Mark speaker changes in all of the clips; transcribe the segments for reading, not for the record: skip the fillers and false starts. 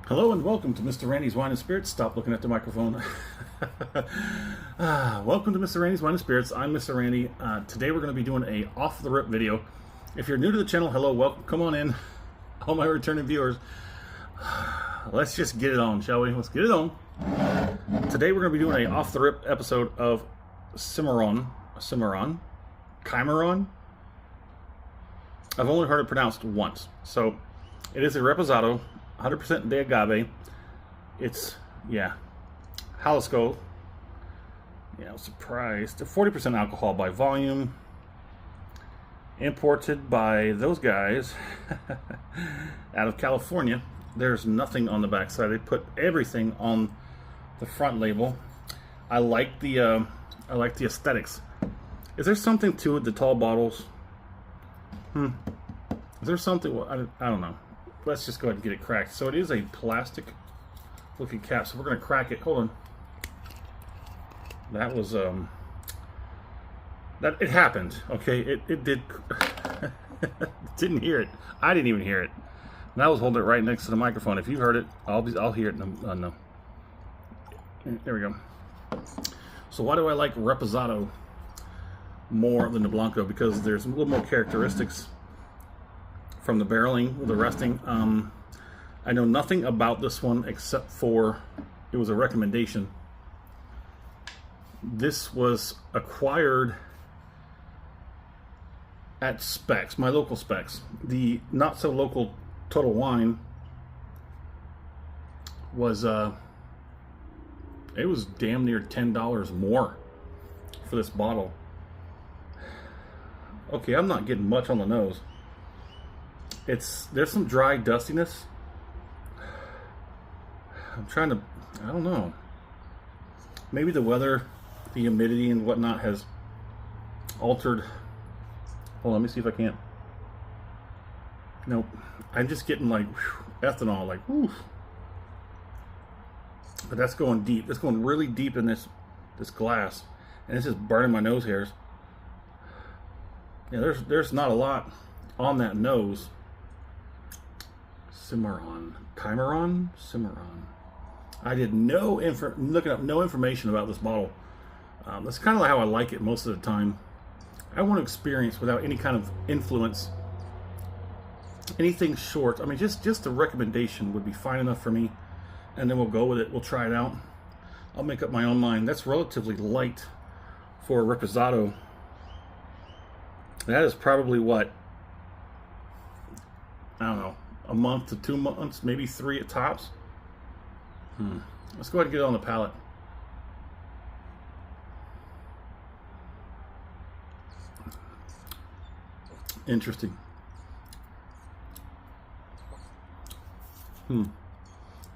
Speaker 1: Hello and welcome to Mr. Randy's Wine and Spirits. Stop looking at the microphone. Welcome to Mr. Randy's Wine and Spirits. I'm Mr. Randy. Today we're going to be doing a off-the-rip video. If you're new to the channel, hello, welcome, come on in. All my returning viewers, let's just get it on, shall we? Let's get it on. Today we're going to be doing a off-the-rip episode of Cimarron. I've only heard it pronounced once. So it is a Reposado, 100% de agave. It's, Jalisco. Yeah, I was surprised. 40% alcohol by volume. Imported by those guys out of California. There's nothing on the backside. They put everything on the front label. I like the aesthetics. Is there something to it? The tall bottles. Is there something? Well, I don't know. Let's just go ahead and get it cracked. So it is a plastic looking cap. So we're going to crack it. Hold on. That was it happened. Okay, it did. Didn't hear it. I didn't even hear it. And I was holding it right next to the microphone. If you heard it, I'll hear it. No. There we go. So why do I like Reposado more than the Blanco? Because there's a little more characteristics from the barreling, the resting. I know nothing about this one except for it was a recommendation. This was acquired at Specs, my local Specs. The not so local Total Wine was it was damn near $10 more for this bottle. Okay, I'm not getting much on the nose. There's some dry dustiness. I don't know. Maybe the weather, the humidity and whatnot has altered. Hold on, let me see if I can't. Nope. I'm just getting like ethanol, like whew. But that's going deep. That's going really deep in this glass. And it's just burning my nose hairs. Yeah, there's not a lot on that nose. Cimarron. I did looking up no information about this bottle. That's kind of how I like it most of the time. I want to experience without any kind of influence. Anything short. I mean, just a recommendation would be fine enough for me. And then we'll go with it. We'll try it out. I'll make up my own mind. That's relatively light for a Reposado. That is probably what? I don't know. A month to 2 months, maybe 3 at tops. Let's go ahead and get it on the palate. Interesting.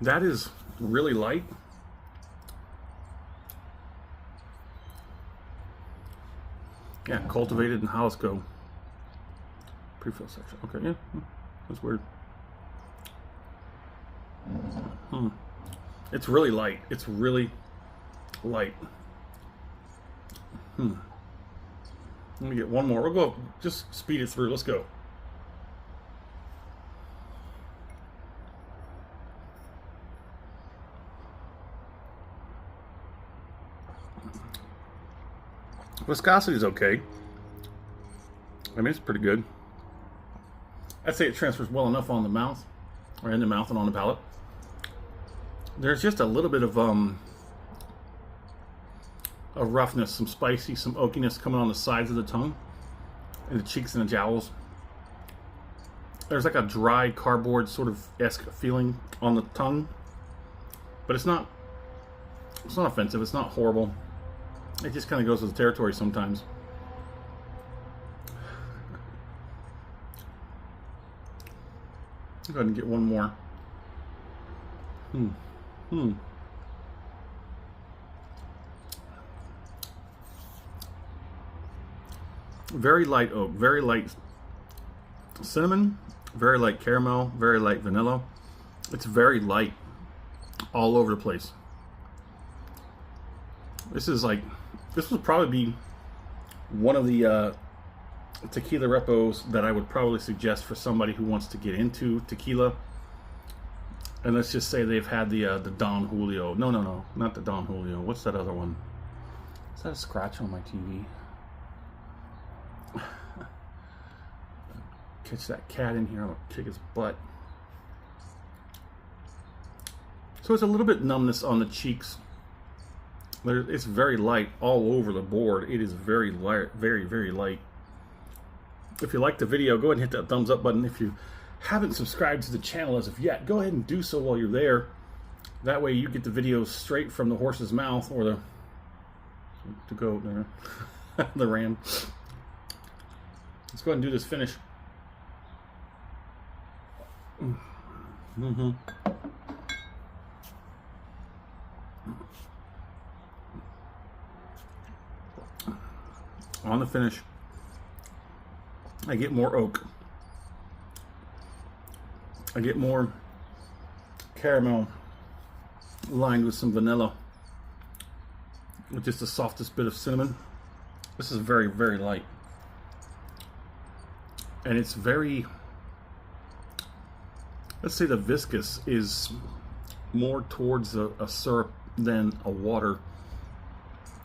Speaker 1: That is really light. Yeah, cultivated in Jalisco. Pre-fill section. Okay, yeah. That's weird. It's really light. It's really light. Let me get one more. We'll go, just speed it through. Let's go. Viscosity is okay. I mean, it's pretty good. I'd say it transfers well enough on the mouth, or in the mouth and on the palate. There's just a little bit of roughness, some spicy, some oakiness coming on the sides of the tongue, and the cheeks and the jowls. There's like a dry cardboard sort of esque feeling on the tongue, but it's not offensive. It's not horrible. It just kind of goes with the territory sometimes. Go ahead and get one more. Very light oak, very light cinnamon, very light caramel, very light vanilla. It's very light all over the place. This would probably be one of the tequila repos that I would probably suggest for somebody who wants to get into tequila. And let's just say they've had the Don Julio. No, not the Don Julio. What's that other one? Is that a scratch on my TV? Catch that cat in here. I'm gonna kick his butt. So it's a little bit numbness on the cheeks. It's very light all over the board. It is very light, very light. If you like the video, go ahead and hit that thumbs up button. If you haven't subscribed to the channel as of yet, go ahead and do so while you're there. That way you get the videos straight from the horse's mouth, or the goat there, the ram. Let's go ahead and do this finish. On the finish, I get more oak. I get more caramel lined with some vanilla with just the softest bit of cinnamon. This is very light. And it's very, let's say the viscous is more towards a syrup than a water.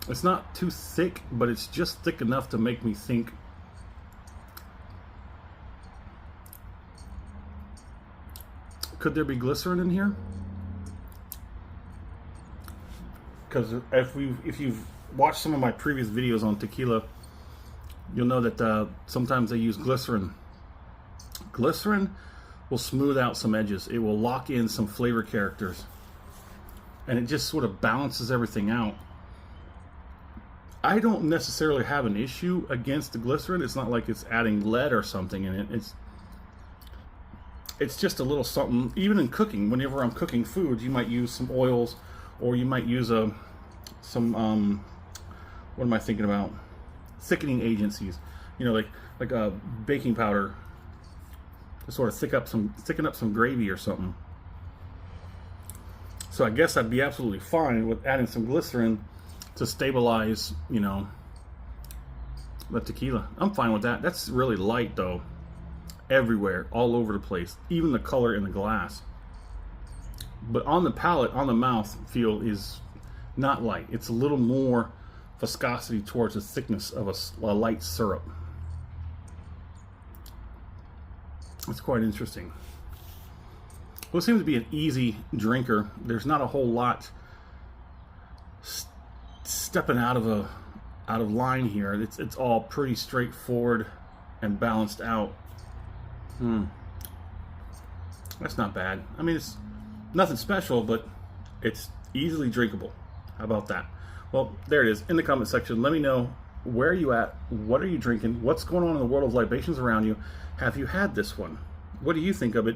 Speaker 1: It's not too thick, but it's just thick enough to make me think could there be glycerin in here? Because if you've watched some of my previous videos on tequila, you'll know that sometimes they use glycerin. Glycerin will smooth out some edges. It will lock in some flavor characters. And it just sort of balances everything out. I don't necessarily have an issue against the glycerin. It's not like it's adding lead or something in it. It's just a little something. Even in cooking, whenever I'm cooking food, you might use some oils, or you might use some what am I thinking about? Thickening agencies. You know, like a baking powder to sort of thicken up some gravy or something. So I guess I'd be absolutely fine with adding some glycerin to stabilize, you know, the tequila. I'm fine with that. That's really light though. Everywhere, all over the place, even the color in the glass. But on the palate, on the mouth feel is not light. It's a little more viscosity towards the thickness of a light syrup. It's quite interesting. Well, it seems to be an easy drinker. There's not a whole lot stepping out of line here. It's all pretty straightforward and balanced out. That's not bad. I mean, it's nothing special, but it's easily drinkable. How about that? Well, there it is. In the comment section, let me know, where are you at? What are you drinking? What's going on in the world of libations around you? Have you had this one? What do you think of it?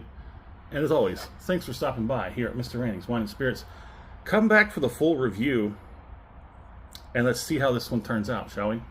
Speaker 1: And as always, thanks for stopping by here at Mr. Randy's Wine and Spirits. Come back for the full review, and let's see how this one turns out, shall we?